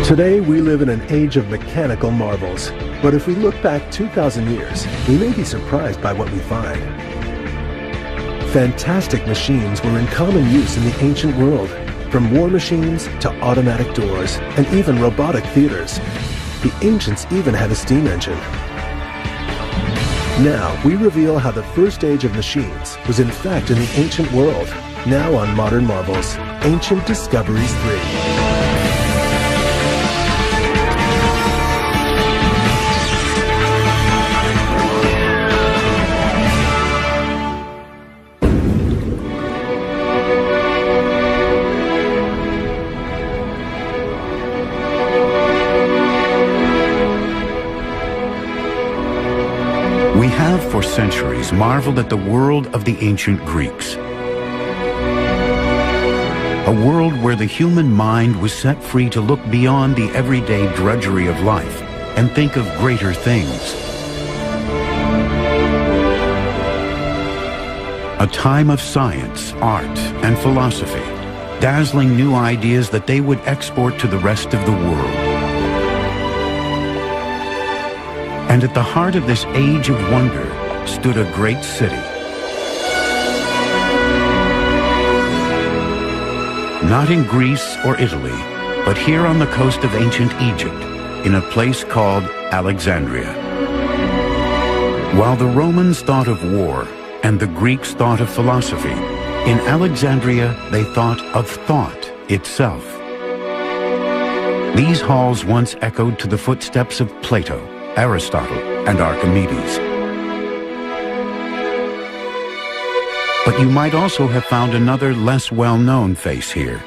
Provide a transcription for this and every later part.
Today, we live in an age of mechanical marvels. But if we look back 2,000 years, we may be surprised by what we find. Fantastic machines were in common use in the ancient world, from war machines to automatic doors and even robotic theaters. The ancients even had a steam engine. Now, we reveal how the first age of machines was in fact in the ancient world. Now on Modern Marvels, Ancient Discoveries 3. We have for centuries marveled at the world of the ancient Greeks. A world where the human mind was set free to look beyond the everyday drudgery of life and think of greater things. A time of science, art, and philosophy, dazzling new ideas that they would export to the rest of the world. And at the heart of this age of wonder stood a great city. Not in Greece or Italy, but here on the coast of ancient Egypt, in a place called Alexandria. While the Romans thought of war and the Greeks thought of philosophy, in Alexandria they thought of thought itself. These halls once echoed to the footsteps of Plato, Aristotle, and Archimedes. But you might also have found another less well-known face here.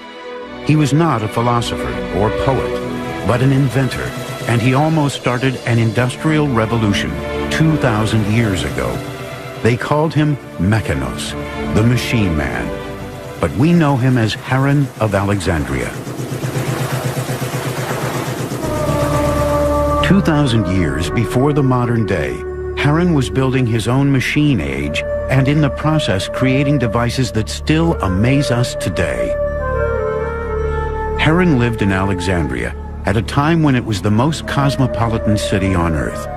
He was not a philosopher or poet, but an inventor, and he almost started an industrial revolution 2,000 years ago. They called him Mechanos, the machine man, but we know him as Haran of Alexandria. 2,000 years before the modern day, Haran was building his own machine age and in the process creating devices that still amaze us today. Haran lived in Alexandria at a time when it was the most cosmopolitan city on earth.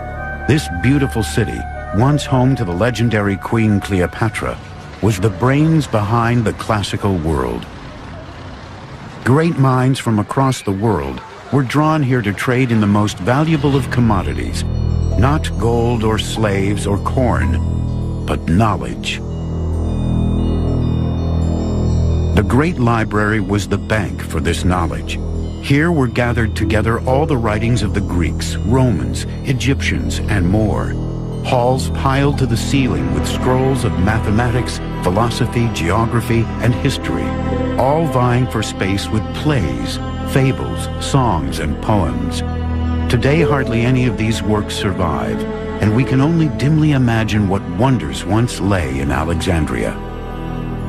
This beautiful city, once home to the legendary Queen Cleopatra, was the brains behind the classical world. Great minds from across the world were drawn here to trade in the most valuable of commodities, not gold or slaves or corn, but knowledge. The great library was the bank for this knowledge. Here were gathered together all the writings of the Greeks, Romans, Egyptians, and more. Halls piled to the ceiling with scrolls of mathematics, philosophy, geography, and history, all vying for space with plays, fables, songs, and poems. Today, hardly any of these works survive, and we can only dimly imagine what wonders once lay in Alexandria.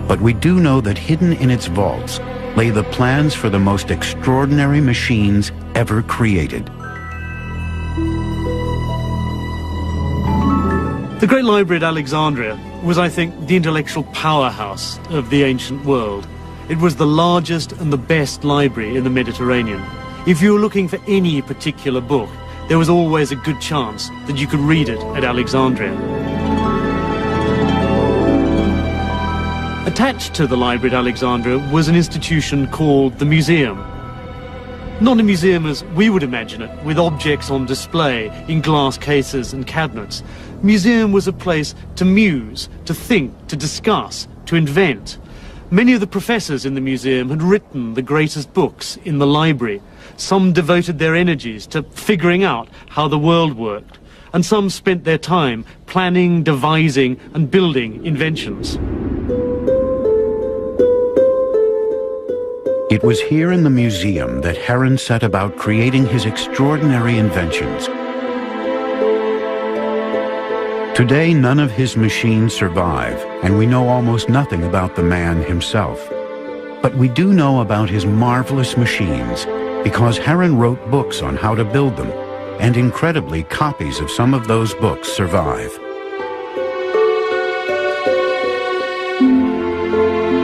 But we do know that hidden in its vaults lay the plans for the most extraordinary machines ever created. The Great Library at Alexandria was, I think, the intellectual powerhouse of the ancient world. It was the largest and the best library in the Mediterranean. If you were looking for any particular book, there was always a good chance that you could read it at Alexandria. Attached to the library at Alexandria was an institution called the Museum. Not a museum as we would imagine it, with objects on display in glass cases and cabinets. Museum was a place to muse, to think, to discuss, to invent. Many of the professors in the museum had written the greatest books in the library. Some devoted their energies to figuring out how the world worked, and some spent their time planning, devising, and building inventions. It was here in the museum that Haran set about creating his extraordinary inventions. Today, none of his machines survive, and we know almost nothing about the man himself. But we do know about his marvelous machines, because Haran wrote books on how to build them, and incredibly, copies of some of those books survive.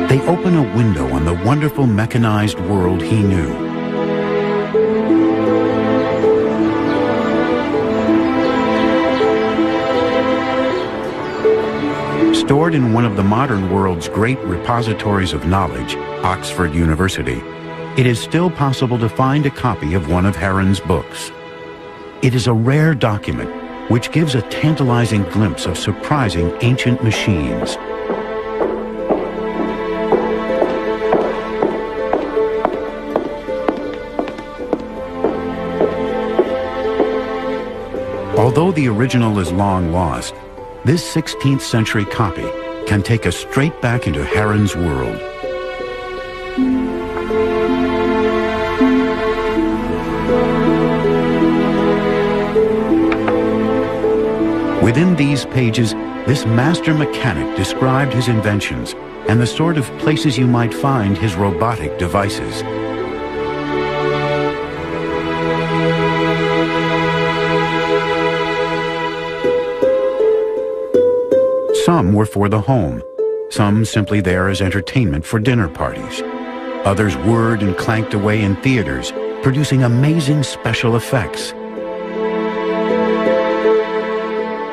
They open a window on the wonderful mechanized world he knew. Stored in one of the modern world's great repositories of knowledge, Oxford University, it is still possible to find a copy of one of Heron's books. It is a rare document which gives a tantalizing glimpse of surprising ancient machines. Although the original is long lost, this 16th century copy can take us straight back into Heron's world. Within these pages, this master mechanic described his inventions and the sort of places you might find his robotic devices. Some were for the home, some simply there as entertainment for dinner parties. Others whirred and clanked away in theaters, producing amazing special effects.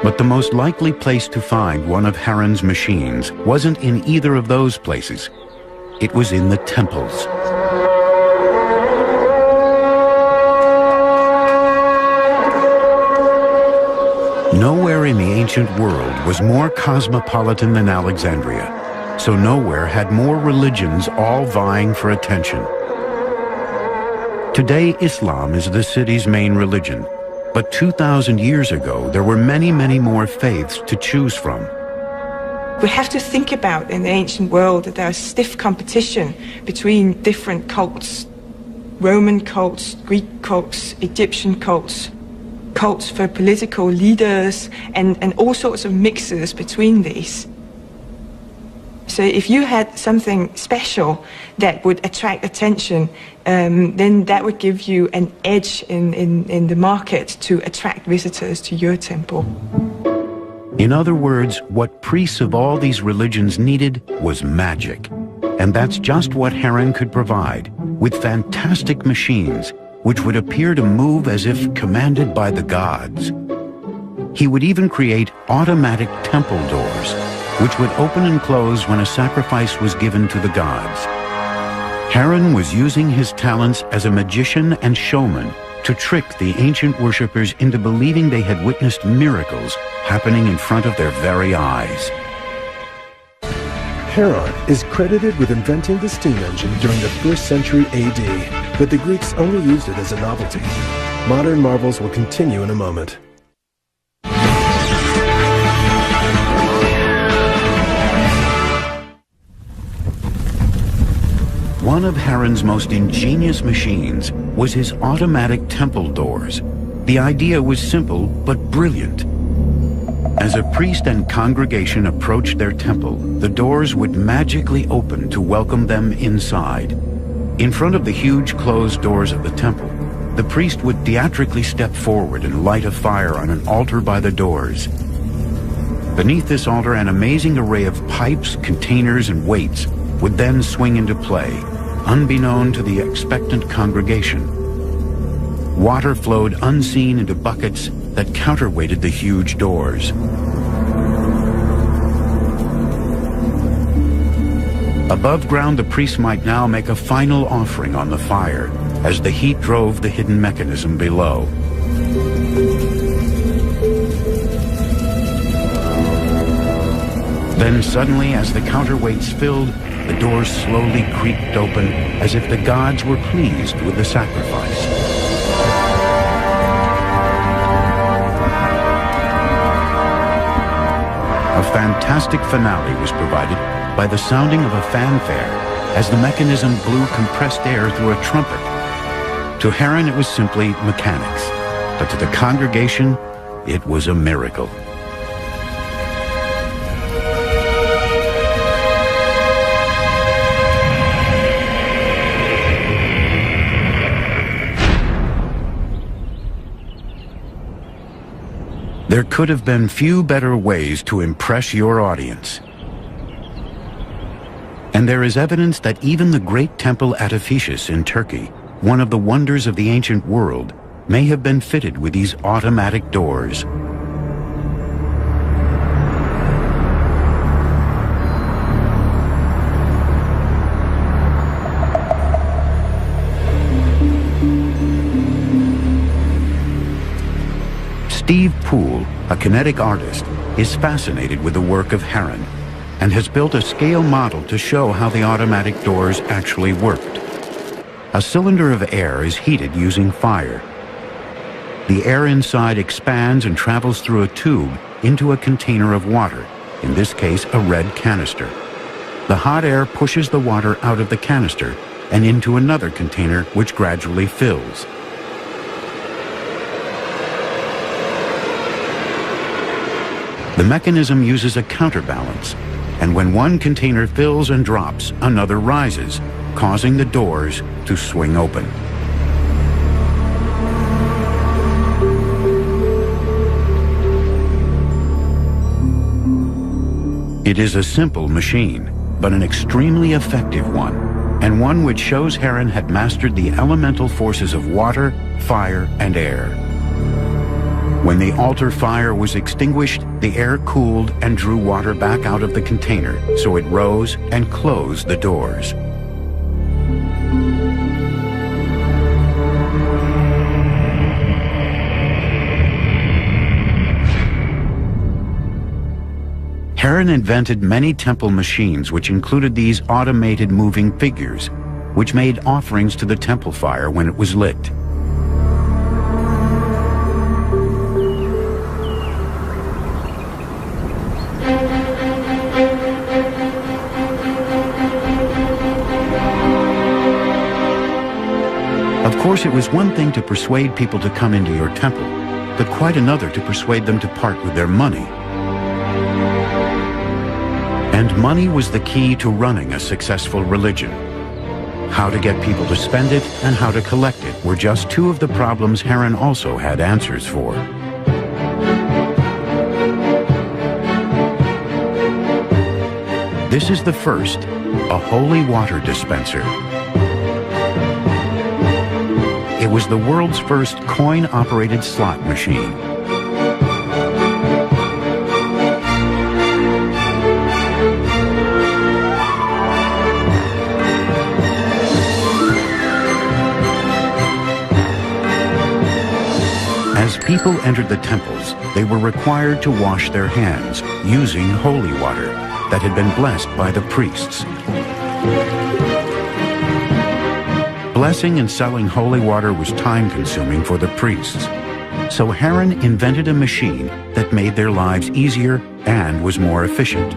But the most likely place to find one of Heron's machines wasn't in either of those places. It was in the temples. Nowhere in the ancient world was more cosmopolitan than Alexandria, so nowhere had more religions all vying for attention. Today, Islam is the city's main religion, but 2,000 years ago, there were many, many more faiths to choose from. We have to think about in the ancient world that there is stiff competition between different cults. Roman cults, Greek cults, Egyptian cults, cults for political leaders, and all sorts of mixes between these. So if you had something special that would attract attention, then that would give you an edge in the market to attract visitors to your temple. In other words, what priests of all these religions needed was magic. And that's just what Heron could provide, with fantastic machines which would appear to move as if commanded by the gods. He would even create automatic temple doors, which would open and close when a sacrifice was given to the gods. Heron was using his talents as a magician and showman to trick the ancient worshippers into believing they had witnessed miracles happening in front of their very eyes. Heron is credited with inventing the steam engine during the 1st century AD, but the Greeks only used it as a novelty. Modern marvels will continue in a moment. One of Heron's most ingenious machines was his automatic temple doors. The idea was simple but brilliant. As a priest and congregation approached their temple, the doors would magically open to welcome them inside. In front of the huge closed doors of the temple, the priest would theatrically step forward and light a fire on an altar by the doors. Beneath this altar, an amazing array of pipes, containers, and weights would then swing into play, unbeknown to the expectant congregation. Water flowed unseen into buckets that counterweighted the huge doors. Above ground, the priest might now make a final offering on the fire as the heat drove the hidden mechanism below. Then suddenly, as the counterweights filled, the doors slowly creaked open as if the gods were pleased with the sacrifice. A fantastic finale was provided by the sounding of a fanfare as the mechanism blew compressed air through a trumpet. To Heron, it was simply mechanics, but to the congregation, it was a miracle. There could have been few better ways to impress your audience. And there is evidence that even the great temple at Ephesus in Turkey, one of the wonders of the ancient world, may have been fitted with these automatic doors. Steve Poole, a kinetic artist, is fascinated with the work of Heron and has built a scale model to show how the automatic doors actually worked. A cylinder of air is heated using fire. The air inside expands and travels through a tube into a container of water, in this case a red canister. The hot air pushes the water out of the canister and into another container which gradually fills. The mechanism uses a counterbalance, and when one container fills and drops, another rises, causing the doors to swing open. It is a simple machine, but an extremely effective one, and one which shows Heron had mastered the elemental forces of water, fire, and air. When the altar fire was extinguished, the air cooled and drew water back out of the container, so it rose and closed the doors. Heron invented many temple machines which included these automated moving figures, which made offerings to the temple fire when it was lit. Of course, it was one thing to persuade people to come into your temple, but quite another to persuade them to part with their money. And money was the key to running a successful religion. How to get people to spend it and how to collect it were just two of the problems Heron also had answers for. This is the first, a holy water dispenser. It was the world's first coin-operated slot machine. As people entered the temples, they were required to wash their hands using holy water that had been blessed by the priests. Blessing and selling holy water was time-consuming for the priests, so Heron invented a machine that made their lives easier and was more efficient.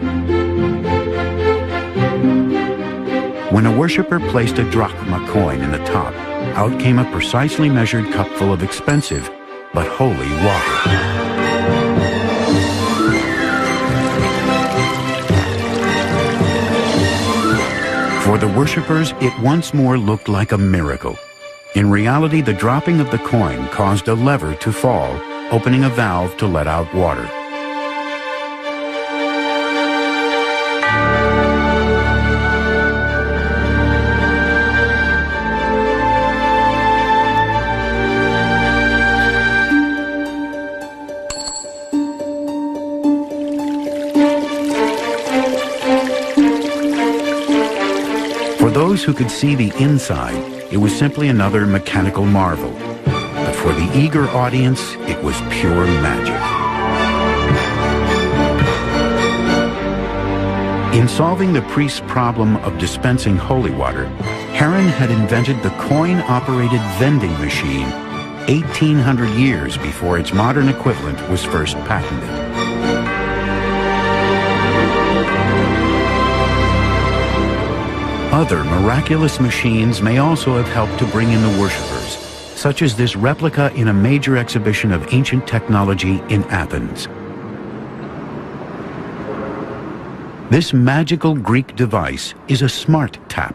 When a worshiper placed a drachma coin in the top, out came a precisely measured cup full of expensive but holy water. For the worshippers, it once more looked like a miracle. In reality, the dropping of the coin caused a lever to fall, opening a valve to let out water. For those who could see the inside, it was simply another mechanical marvel. But for the eager audience, it was pure magic. In solving the priest's problem of dispensing holy water, Heron had invented the coin-operated vending machine 1,800 years before its modern equivalent was first patented. Other miraculous machines may also have helped to bring in the worshippers, such as this replica in a major exhibition of ancient technology in Athens. This magical Greek device is a smart tap.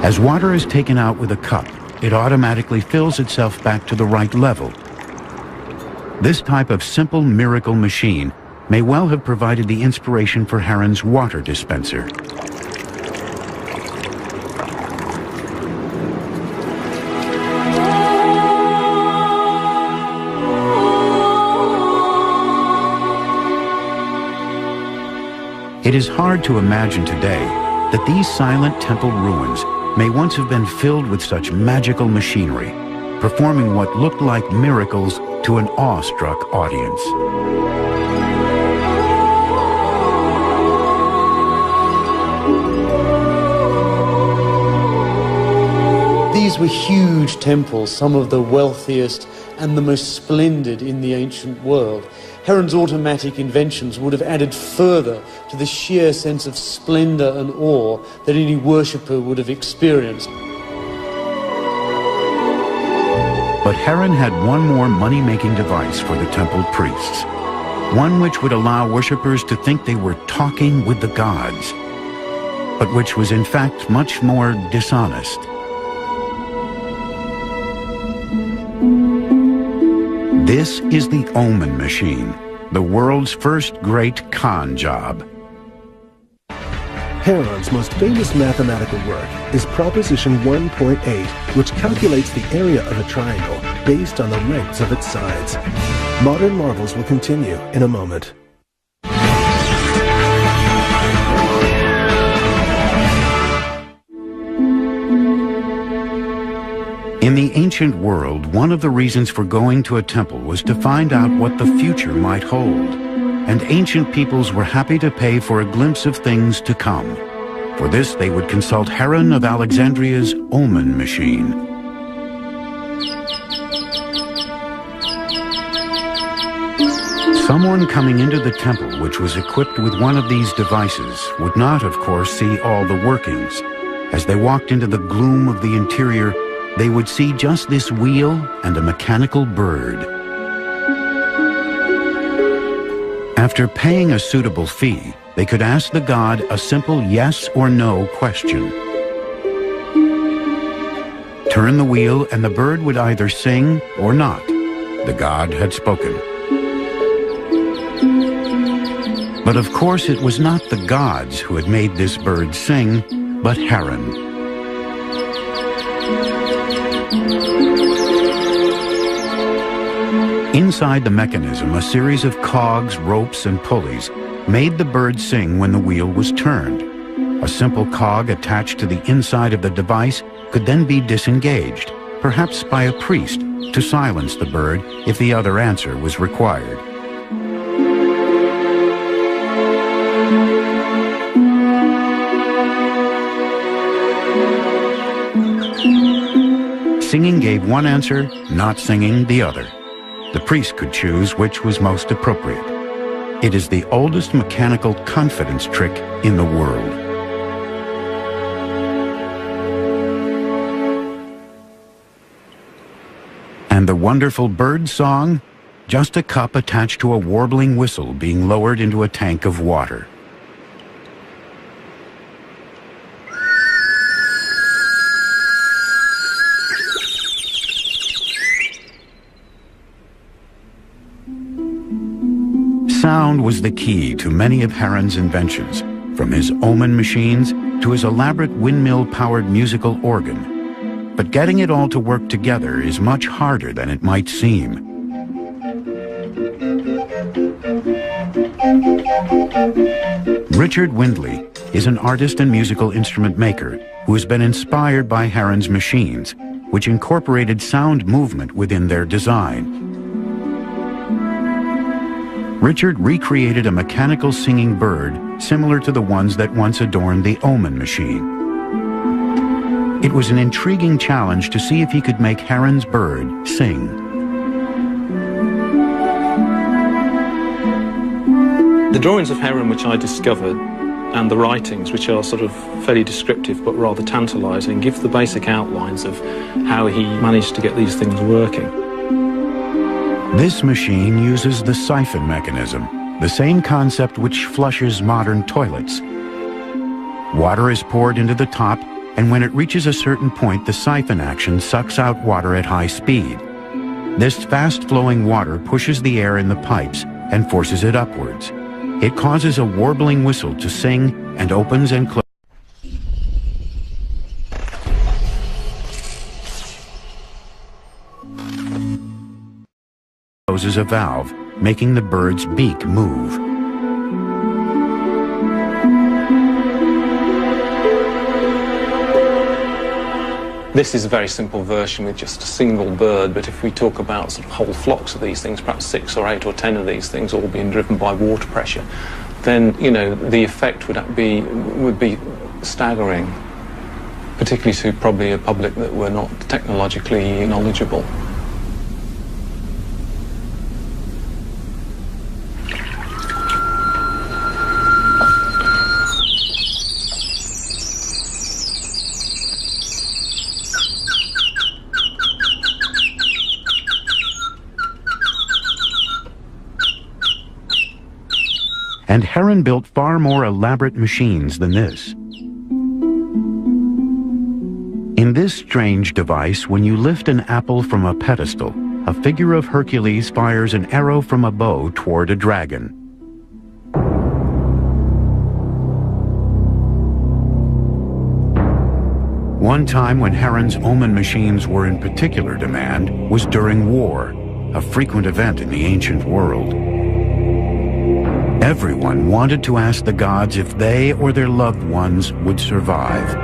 As water is taken out with a cup, it automatically fills itself back to the right level. This type of simple miracle machine may well have provided the inspiration for Heron's water dispenser. It is hard to imagine today that these silent temple ruins may once have been filled with such magical machinery, performing what looked like miracles to an awestruck audience. These were huge temples, some of the wealthiest and the most splendid in the ancient world. Heron's automatic inventions would have added further to the sheer sense of splendor and awe that any worshipper would have experienced. But Heron had one more money-making device for the temple priests, one which would allow worshippers to think they were talking with the gods, but which was in fact much more dishonest. This is the Omen machine, the world's first great con job. Heron's most famous mathematical work is Proposition 1.8, which calculates the area of a triangle based on the lengths of its sides. Modern marvels will continue in a moment. In the ancient world, one of the reasons for going to a temple was to find out what the future might hold. And ancient peoples were happy to pay for a glimpse of things to come. For this, they would consult Heron of Alexandria's Omen machine. Someone coming into the temple which was equipped with one of these devices would not, of course, see all the workings. As they walked into the gloom of the interior, they would see just this wheel and a mechanical bird. After paying a suitable fee, they could ask the god a simple yes or no question. Turn the wheel and the bird would either sing or not. The god had spoken. But of course it was not the gods who had made this bird sing, but Heron. Inside the mechanism, a series of cogs, ropes, and pulleys made the bird sing when the wheel was turned. A simple cog attached to the inside of the device could then be disengaged, perhaps by a priest, to silence the bird if the other answer was required. Singing gave one answer, not singing the other. The priest could choose which was most appropriate. It is the oldest mechanical confidence trick in the world. And the wonderful bird song? Just a cup attached to a warbling whistle being lowered into a tank of water. Sound was the key to many of Heron's inventions, from his Omen machines to his elaborate windmill-powered musical organ. But getting it all to work together is much harder than it might seem. Richard Windley is an artist and musical instrument maker who has been inspired by Heron's machines, which incorporated sound movement within their design. Richard recreated a mechanical singing bird similar to the ones that once adorned the Omen machine. It was an intriguing challenge to see if he could make Heron's bird sing. The drawings of Heron which I discovered and the writings, which are sort of fairly descriptive but rather tantalising, give the basic outlines of how he managed to get these things working. This machine uses the siphon mechanism, the same concept which flushes modern toilets. Water is poured into the top, and when it reaches a certain point, the siphon action sucks out water at high speed. This fast-flowing water pushes the air in the pipes and forces it upwards. It causes a warbling whistle to sing and opens and closes a valve, making the bird's beak move. This is a very simple version with just a single bird, but if we talk about sort of whole flocks of these things, perhaps 6 or 8 or 10 of these things all being driven by water pressure, then, you know, the effect would be staggering, particularly to probably a public that were not technologically knowledgeable. And Heron built far more elaborate machines than this. In this strange device, when you lift an apple from a pedestal, a figure of Hercules fires an arrow from a bow toward a dragon. One time when Heron's omen machines were in particular demand was during war, a frequent event in the ancient world. Everyone wanted to ask the gods if they or their loved ones would survive.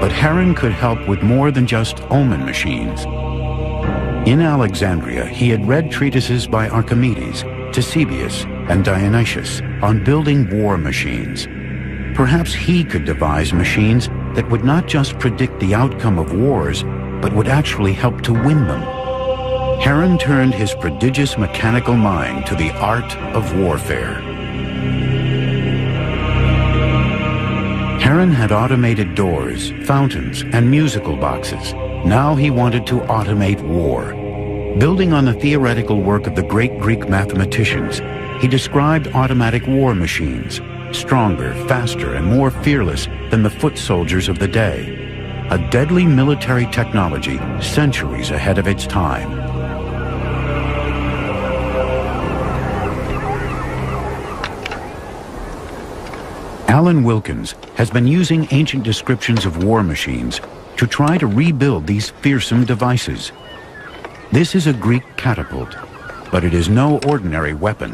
But Heron could help with more than just omen machines. In Alexandria, he had read treatises by Archimedes, Ctesibius, and Dionysius on building war machines. Perhaps he could devise machines that would not just predict the outcome of wars, but would actually help to win them. Heron turned his prodigious mechanical mind to the art of warfare. Heron had automated doors, fountains, and musical boxes. Now he wanted to automate war. Building on the theoretical work of the great Greek mathematicians, he described automatic war machines, stronger, faster, and more fearless than the foot soldiers of the day. A deadly military technology centuries ahead of its time. Alan Wilkins has been using ancient descriptions of war machines to try to rebuild these fearsome devices. This is a Greek catapult, but it is no ordinary weapon.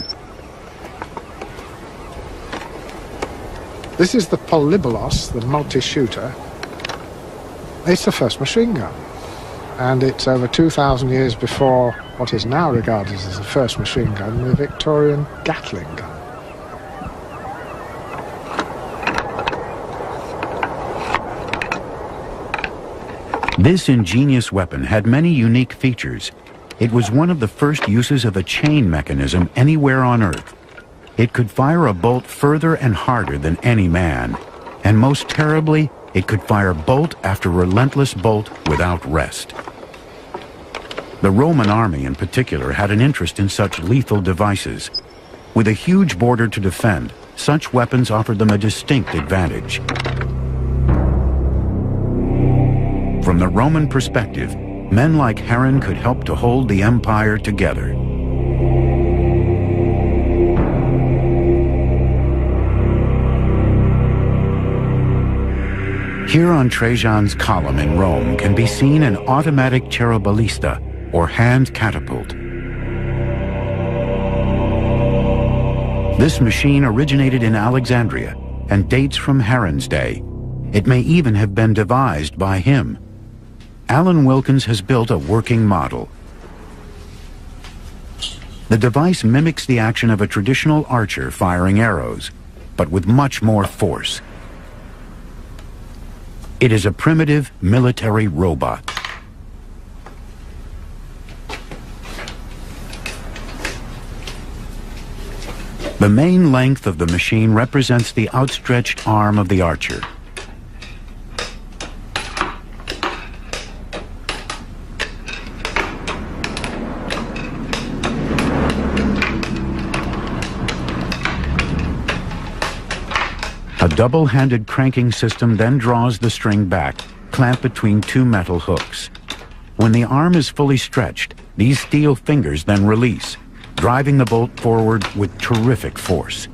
This is the Polybolos, the multi-shooter. It's the first machine gun, and it's over 2,000 years before what is now regarded as the first machine gun, the Victorian Gatling gun. This ingenious weapon had many unique features. It was one of the first uses of a chain mechanism anywhere on Earth. It could fire a bolt further and harder than any man. And most terribly, it could fire bolt after relentless bolt without rest. The Roman army in particular had an interest in such lethal devices. With a huge border to defend, such weapons offered them a distinct advantage. From the Roman perspective, men like Heron could help to hold the empire together. Here on Trajan's column in Rome can be seen an automatic cheruballista, or hand catapult. This machine originated in Alexandria and dates from Heron's day. It may even have been devised by him. Alan Wilkins has built a working model. The device mimics the action of a traditional archer firing arrows, but with much more force. It is a primitive military robot. The main length of the machine represents the outstretched arm of the archer. A double-handed cranking system then draws the string back, clamped between two metal hooks. When the arm is fully stretched, these steel fingers then release, driving the bolt forward with terrific force.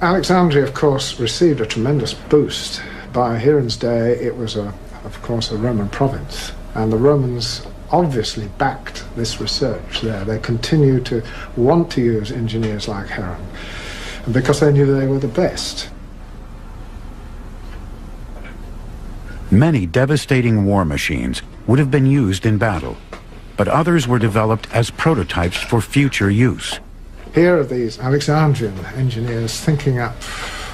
Alexandria, of course, received a tremendous boost. By Heron's day, it was, of course, a Roman province, and the Romans obviously backed this research there. They continued to want to use engineers like Heron because they knew they were the best. Many devastating war machines would have been used in battle, but others were developed as prototypes for future use. Here are these Alexandrian engineers thinking up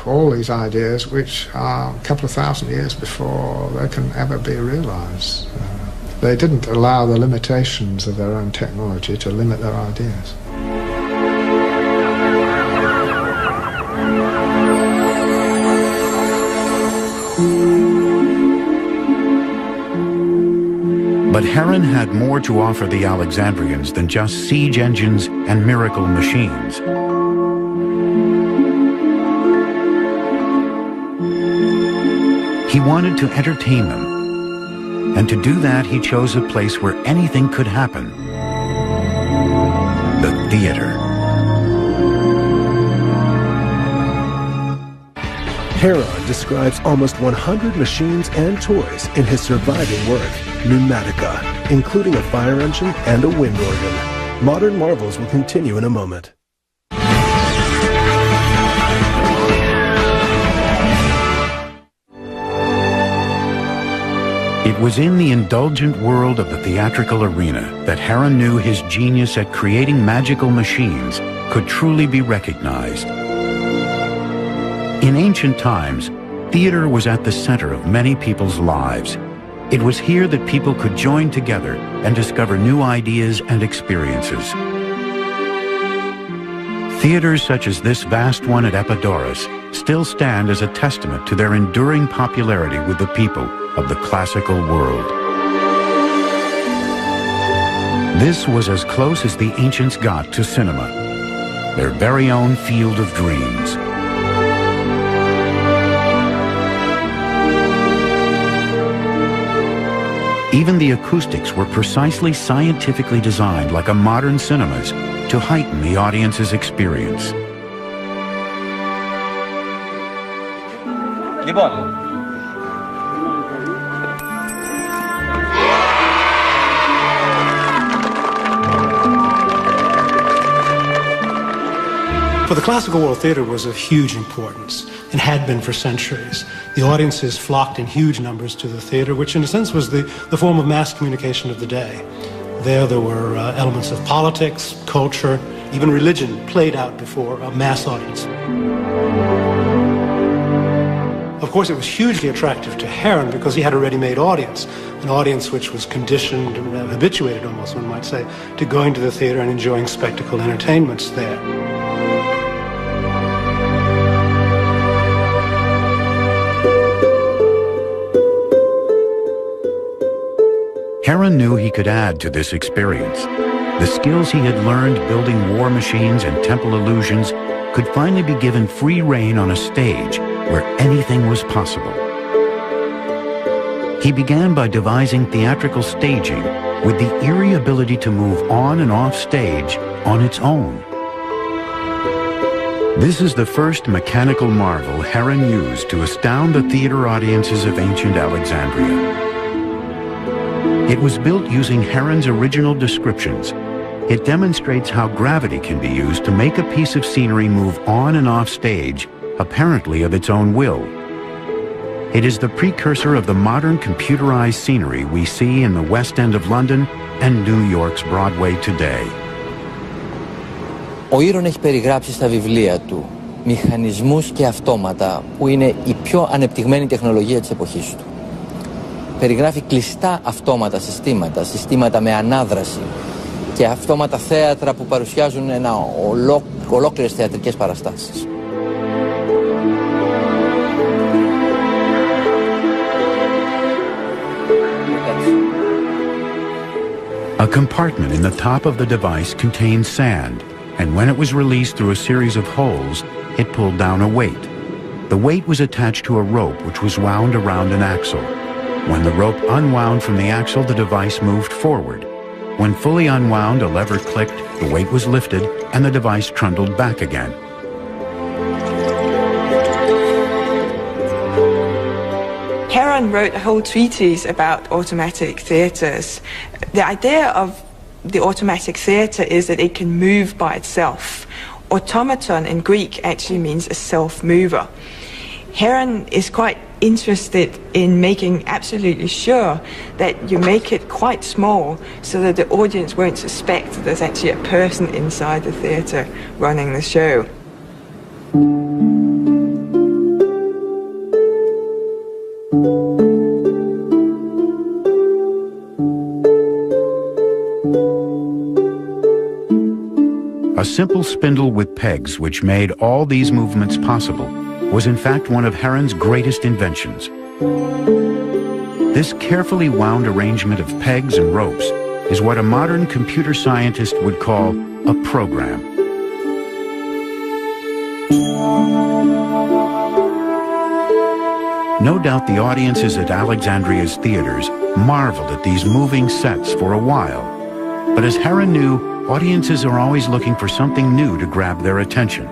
all these ideas which are a couple of thousand years before they can ever be realized. They didn't allow the limitations of their own technology to limit their ideas. But Heron had more to offer the Alexandrians than just siege engines and miracle machines. He wanted to entertain them, and to do that he chose a place where anything could happen: the theater. Heron describes almost 100 machines and toys in his surviving work, Pneumatica, including a fire engine and a wind organ. Modern marvels will continue in a moment. It was in the indulgent world of the theatrical arena that Heron knew his genius at creating magical machines could truly be recognized. In ancient times, theater was at the center of many people's lives. It was here that people could join together and discover new ideas and experiences. Theaters such as this vast one at Epidaurus still stand as a testament to their enduring popularity with the people of the classical world. This was as close as the ancients got to cinema, their very own field of dreams. Even the acoustics were precisely scientifically designed, like a modern cinema's, to heighten the audience's experience. For the classical world, theater was of huge importance and had been for centuries. The audiences flocked in huge numbers to the theater, which in a sense was the form of mass communication of the day. There were elements of politics, culture, even religion played out before a mass audience. Of course, it was hugely attractive to Heron because he had a ready-made audience, an audience which was conditioned, habituated almost, one might say, to going to the theater and enjoying spectacle entertainments there. Heron knew he could add to this experience. The skills he had learned building war machines and temple illusions could finally be given free rein on a stage where anything was possible. He began by devising theatrical staging with the eerie ability to move on and off stage on its own. This is the first mechanical marvel Heron used to astound the theater audiences of ancient Alexandria. It was built using Heron's original descriptions. It demonstrates how gravity can be used to make a piece of scenery move on and off stage, apparently of its own will. It is the precursor of the modern computerized scenery we see in the West End of London and New York's Broadway today. Ο Ήρων έχει περιγράψει στα βιβλία του μηχανισμούς και αυτόματα που είναι η πιο ανεπτυγμένη τεχνολογία της εποχής του. Περιγράφει κλειστά αυτόματα συστήματα, συστήματα με ανάδραση και αυτόματα θέατρα που παρουσιάζουν ολόκληρες θεατρικές παραστάσεις. A compartment in the top of the device contained sand, and when it was released through a series of holes, it pulled down a weight. The weight was attached to a rope which was wound around an axle. When the rope unwound from the axle, the device moved forward. When fully unwound, a lever clicked, the weight was lifted, and the device trundled back again. Heron wrote a whole treatise about automatic theatres. The idea of the automatic theatre is that it can move by itself. Automaton in Greek actually means a self-mover. Heron is quite interested in making absolutely sure that you make it quite small so that the audience won't suspect that there's actually a person inside the theatre running the show. A simple spindle with pegs which made all these movements possible was in fact one of Heron's greatest inventions. This carefully wound arrangement of pegs and ropes is what a modern computer scientist would call a program. No doubt the audiences at Alexandria's theaters marveled at these moving sets for a while. But as Heron knew, audiences are always looking for something new to grab their attention.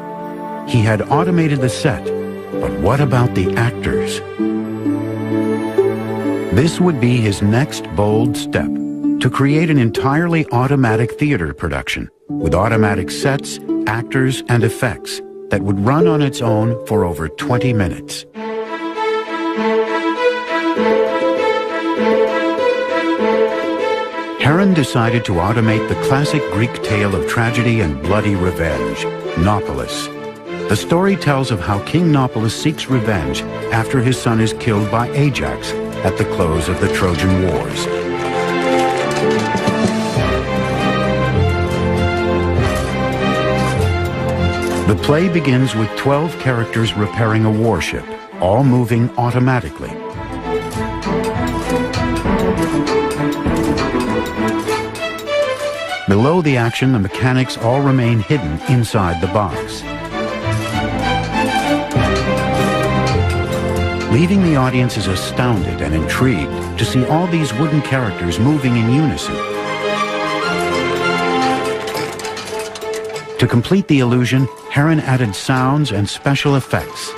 He had automated the set, but what about the actors? This would be his next bold step, to create an entirely automatic theater production, with automatic sets, actors, and effects that would run on its own for over 20 minutes. Heron decided to automate the classic Greek tale of tragedy and bloody revenge, Nauplius. The story tells of how King Nauplius seeks revenge after his son is killed by Ajax at the close of the Trojan Wars. The play begins with 12 characters repairing a warship, all moving automatically. Below the action, the mechanics all remain hidden inside the box, leaving the audiences astounded and intrigued to see all these wooden characters moving in unison. To complete the illusion, Heron added sounds and special effects.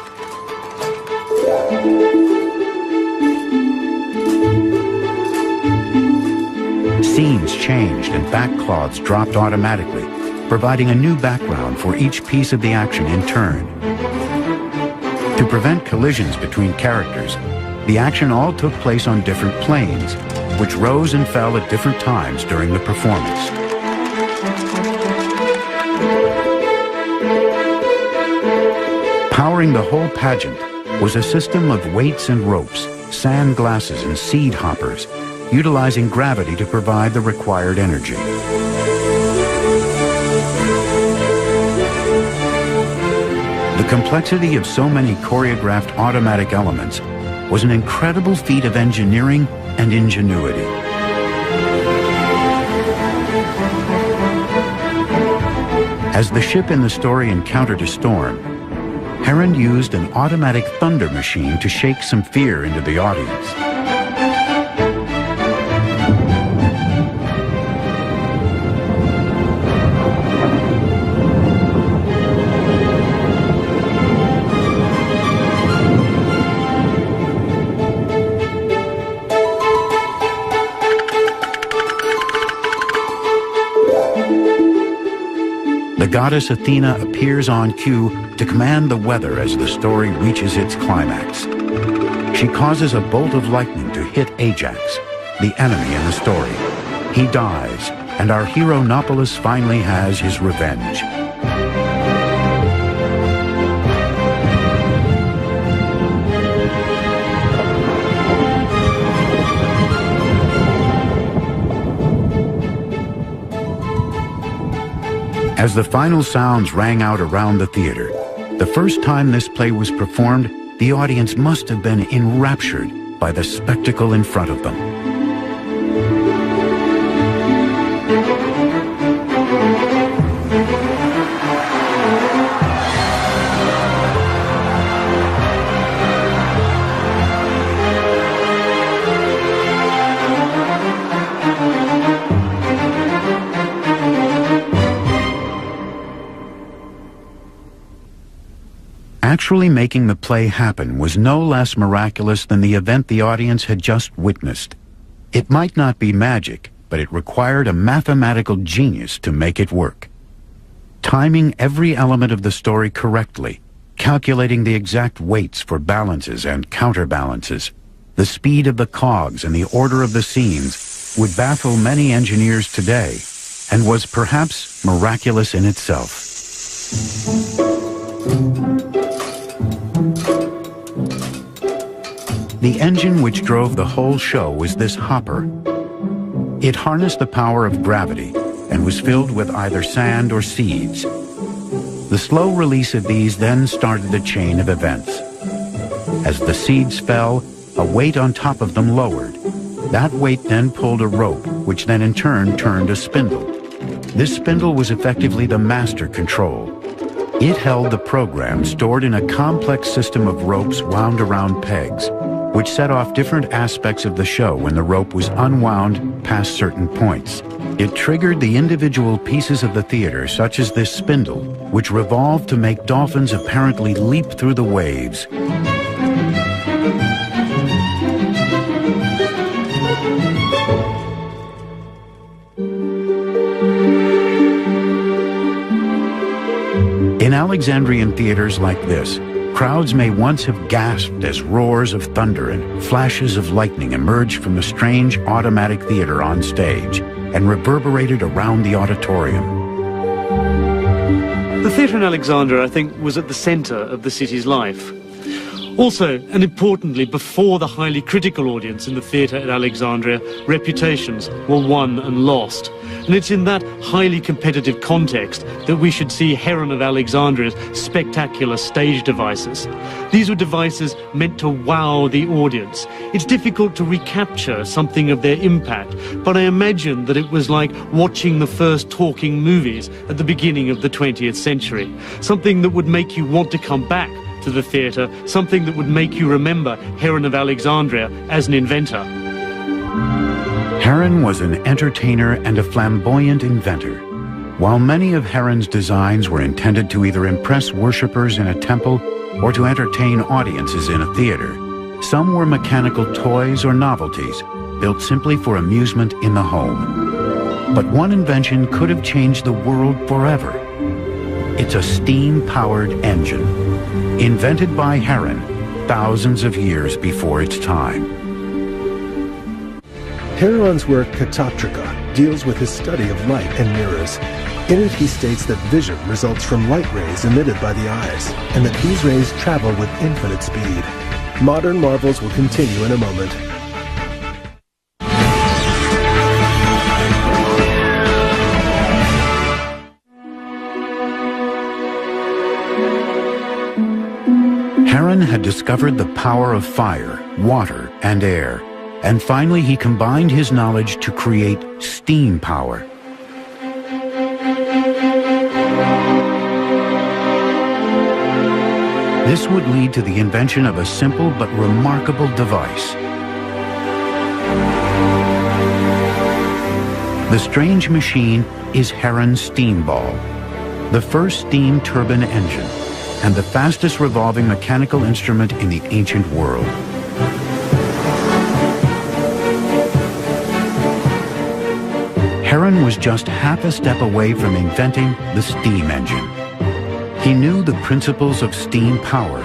Scenes changed and backcloths dropped automatically, providing a new background for each piece of the action in turn. To prevent collisions between characters, the action all took place on different planes, which rose and fell at different times during the performance. Powering the whole pageant was a system of weights and ropes, sand glasses and seed hoppers, utilizing gravity to provide the required energy. The complexity of so many choreographed automatic elements was an incredible feat of engineering and ingenuity. As the ship in the story encountered a storm, Heron used an automatic thunder machine to shake some fear into the audience. The goddess Athena appears on cue to command the weather as the story reaches its climax. She causes a bolt of lightning to hit Ajax, the enemy in the story. He dies, and our hero Nauplius finally has his revenge. As the final sounds rang out around the theater, the first time this play was performed, the audience must have been enraptured by the spectacle in front of them. Actually making the play happen was no less miraculous than the event the audience had just witnessed. It might not be magic, but it required a mathematical genius to make it work. Timing every element of the story correctly, calculating the exact weights for balances and counterbalances, the speed of the cogs and the order of the scenes would baffle many engineers today and was perhaps miraculous in itself. The engine which drove the whole show was this hopper. It harnessed the power of gravity and was filled with either sand or seeds. The slow release of these then started a chain of events. As the seeds fell, a weight on top of them lowered. That weight then pulled a rope, which then in turn turned a spindle. This spindle was effectively the master control. It held the program stored in a complex system of ropes wound around pegs, which set off different aspects of the show when the rope was unwound past certain points. It triggered the individual pieces of the theater, such as this spindle, which revolved to make dolphins apparently leap through the waves. In Alexandrian theaters like this, crowds may once have gasped as roars of thunder and flashes of lightning emerged from the strange automatic theater on stage and reverberated around the auditorium. The theatre in Alexandria, I think, was at the centre of the city's life. Also, and importantly, before the highly critical audience in the theatre at Alexandria, reputations were won and lost. And it's in that highly competitive context that we should see Heron of Alexandria's spectacular stage devices. These were devices meant to wow the audience. It's difficult to recapture something of their impact, but I imagine that it was like watching the first talking movies at the beginning of the 20th century. Something that would make you want to come back to the theatre, something that would make you remember Heron of Alexandria as an inventor. Heron was an entertainer and a flamboyant inventor. While many of Heron's designs were intended to either impress worshippers in a temple or to entertain audiences in a theater, some were mechanical toys or novelties built simply for amusement in the home. But one invention could have changed the world forever. It's a steam-powered engine, invented by Heron thousands of years before its time. Heron's work Catoptrica deals with his study of light and mirrors. In it he states that vision results from light rays emitted by the eyes, and that these rays travel with infinite speed. Modern marvels will continue in a moment. Heron had discovered the power of fire, water, and air, and finally he combined his knowledge to create steam power. This would lead to the invention of a simple but remarkable device. The strange machine is Heron's steam ball, the first steam turbine engine, and the fastest revolving mechanical instrument in the ancient world. Heron was just half a step away from inventing the steam engine. He knew the principles of steam power.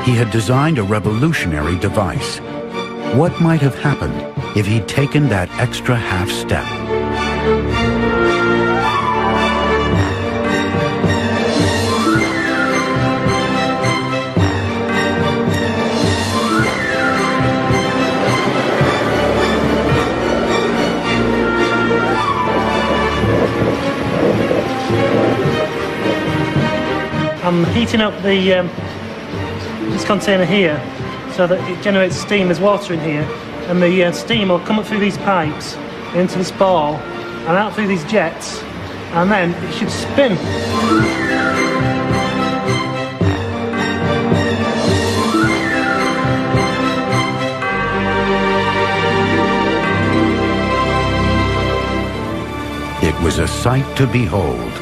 He had designed a revolutionary device. What might have happened if he'd taken that extra half step? I'm heating up this container here so that it generates steam. There's water in here, and the steam will come up through these pipes into this ball and out through these jets, and then it should spin. It was a sight to behold.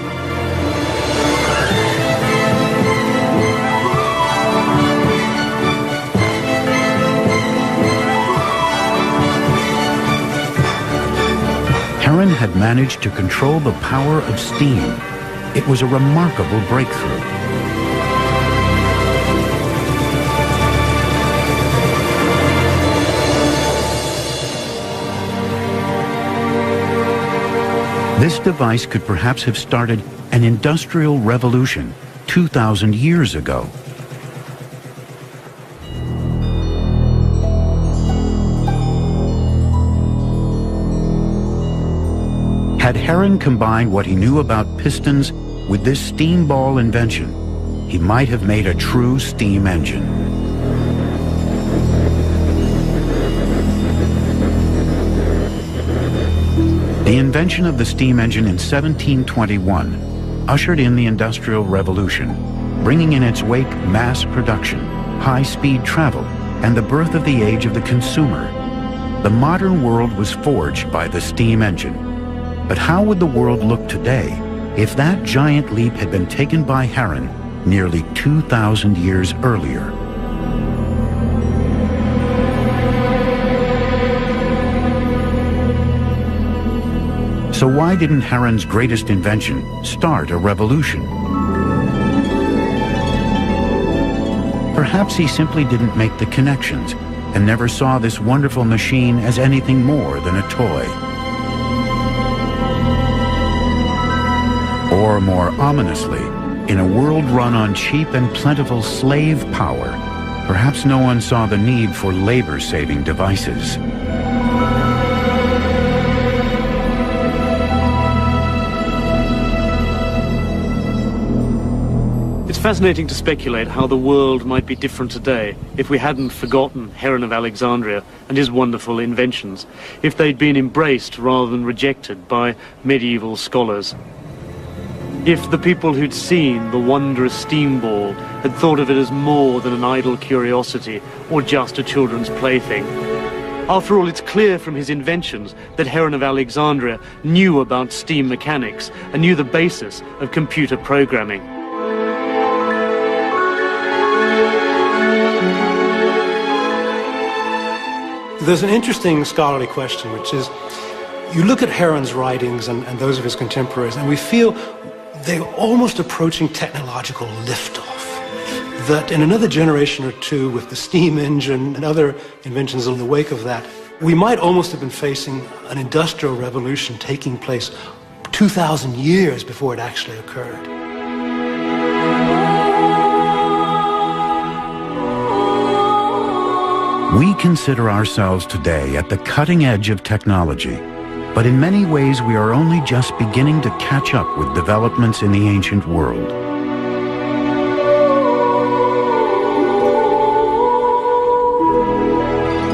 Heron had managed to control the power of steam. It was a remarkable breakthrough. This device could perhaps have started an industrial revolution 2,000 years ago. Had Heron combined what he knew about pistons with this steam ball invention, he might have made a true steam engine. The invention of the steam engine in 1721 ushered in the Industrial Revolution, bringing in its wake mass production, high-speed travel, and the birth of the age of the consumer. The modern world was forged by the steam engine. But how would the world look today if that giant leap had been taken by Heron nearly 2,000 years earlier? So why didn't Heron's greatest invention start a revolution? Perhaps he simply didn't make the connections and never saw this wonderful machine as anything more than a toy. Or more ominously, in a world run on cheap and plentiful slave power, perhaps no one saw the need for labor-saving devices. It's fascinating to speculate how the world might be different today if we hadn't forgotten Heron of Alexandria and his wonderful inventions, if they'd been embraced rather than rejected by medieval scholars. If the people who'd seen the wondrous steam ball had thought of it as more than an idle curiosity or just a children's plaything. After all, it's clear from his inventions that Heron of Alexandria knew about steam mechanics and knew the basis of computer programming. There's an interesting scholarly question, which is, you look at Heron's writings and those of his contemporaries, and we feel they're almost approaching technological liftoff. That in another generation or two, with the steam engine and other inventions in the wake of that, we might almost have been facing an industrial revolution taking place 2,000 years before it actually occurred. We consider ourselves today at the cutting edge of technology. But in many ways, we are only just beginning to catch up with developments in the ancient world.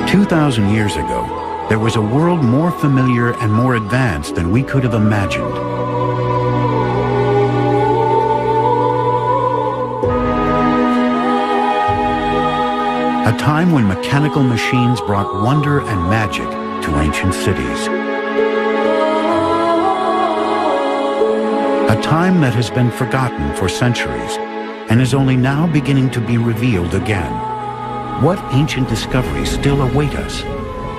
"2,000 years ago, there was a world more familiar and more advanced than we could have imagined. A time when mechanical machines brought wonder and magic to ancient cities. A time that has been forgotten for centuries and is only now beginning to be revealed again. What ancient discoveries still await us,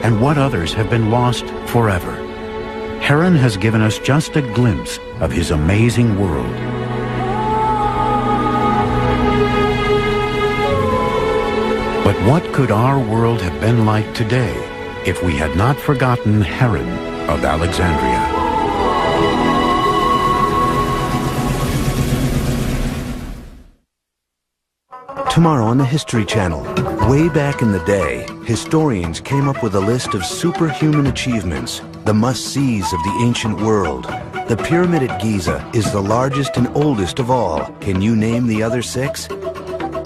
and what others have been lost forever? Heron has given us just a glimpse of his amazing world. But what could our world have been like today if we had not forgotten Heron of Alexandria? Tomorrow on the History Channel. Way back in the day, historians came up with a list of superhuman achievements, the must-sees of the ancient world. The Pyramid at Giza is the largest and oldest of all. Can you name the other 6?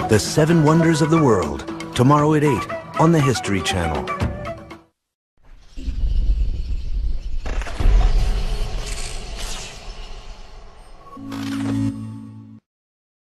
The 7 Wonders of the World. Tomorrow at 8 on the History Channel.